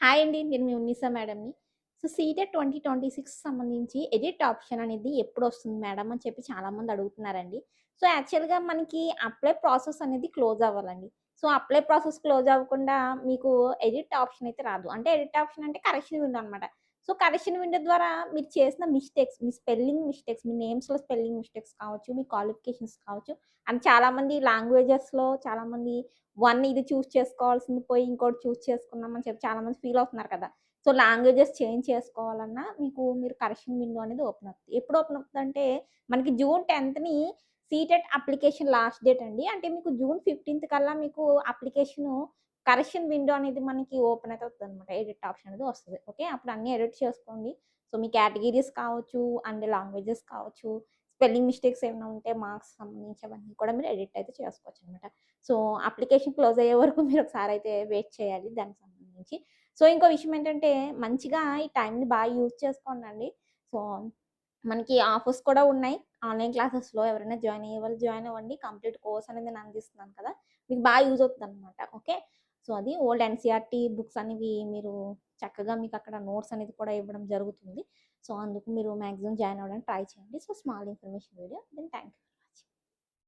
Hi అండి. నేను మీ ఉన్నిసా మేడంని. సో, సీటెట్ 2026 సంబంధించి ఎడిట్ ఆప్షన్ అనేది ఎప్పుడొస్తుంది మేడం అని చెప్పి చాలామంది అడుగుతున్నారండి. సో, యాక్చువల్‌గా మనకి అప్లై ప్రాసెస్ అనేది క్లోజ్ అవ్వాలండి. సో, అప్లై ప్రాసెస్ క్లోజ్ అవ్వకుండా మీకు ఎడిట్ ఆప్షన్ అయితే రాదు. అంటే ఎడిట్ ఆప్షన్ అంటే కరెక్షన్ విండో అనమాట. సో, కరెక్షన్ విండో ద్వారా మీరు చేసిన మిస్టేక్స్, మీ స్పెల్లింగ్ మిస్టేక్స్, మీ నేమ్స్‌లో స్పెల్లింగ్ మిస్టేక్స్ కావచ్చు, మీ క్వాలిఫికేషన్స్ కావచ్చు, అండ్ చాలామంది లాంగ్వేజెస్‌లో చాలామంది ఇది చూజ్ చేసుకోవాల్సింది పోయి ఇంకోటి చూజ్ చేసుకున్నామని చెప్పి చాలామంది ఫీల్ అవుతున్నారు కదా! సో, లాంగ్వేజెస్ చేంజ్ చేసుకోవాలన్నా మీరు కరెక్షన్ విండో అనేది ఓపెన్ అవుతది. ఎప్పుడు ఓపెన్ అవుతదంటే మనకి జూన్ 10థ్‌ని సీటెట్ అప్లికేషన్ లాస్ట్ డేట్ అండి. అంటే మీకు జూన్ 15థ్ కల్లా మీకు అప్లికేషను కరెక్షన్ విండో అనేది మనకి ఓపెన్ అయితే అవుతదనమాట. ఎడిట్ ఆప్షన్ అనేది వస్తది. ఓకే. అప్పుడు అన్నీ ఎడిట్ చేసుకోండి. సో, మీ కేటగరీస్ కావచ్చు, అండ్ లాంగ్వేజెస్ కావచ్చు, స్పెల్లింగ్ మిస్టేక్స్ ఏమైనా ఉంటే మార్క్స్ సంబంధించి అవన్నీ కూడా మీరు ఎడిట్ అయితే చేసుకోవచ్చనమాట. సో, అప్లికేషన్ క్లోజ్ అయ్యే వరకు మీరొకసారయితే వెయిట్ చేయాలి దానికి సంబంధించి. సో, ఇంకో విషయం ఏంటంటే, మంచిగా ఈ టైంని బాగా యూజ్ చేసుకోండండి. సో, మనకి ఆఫర్స్ కూడా ఉన్నాయి. ఆన్‌లైన్ క్లాసెస్‌లో ఎవరైనా జాయిన్ అయ్యే వాళ్ళు జాయిన్ అవ్వండి. కంప్లీట్ కోర్స్ అనేది నేను అందిస్తున్నాను కదా! మీకు బాగా యూజ్ అవుతదనమాట. ఓకే. సో, అది ఓల్డ్ ఎన్‌సీఈఆర్‌టీ బుక్స్ అనేవి మీరు చక్కగా మీకక్కడ నోట్స్ అనేది కూడా ఇవ్వడం జరుగుతుంది. సో, అందుకు మీరు మాక్సిమం జాయిన్ అవ్వడానికి ట్రై చేయండి. So, small information video. Then thank you.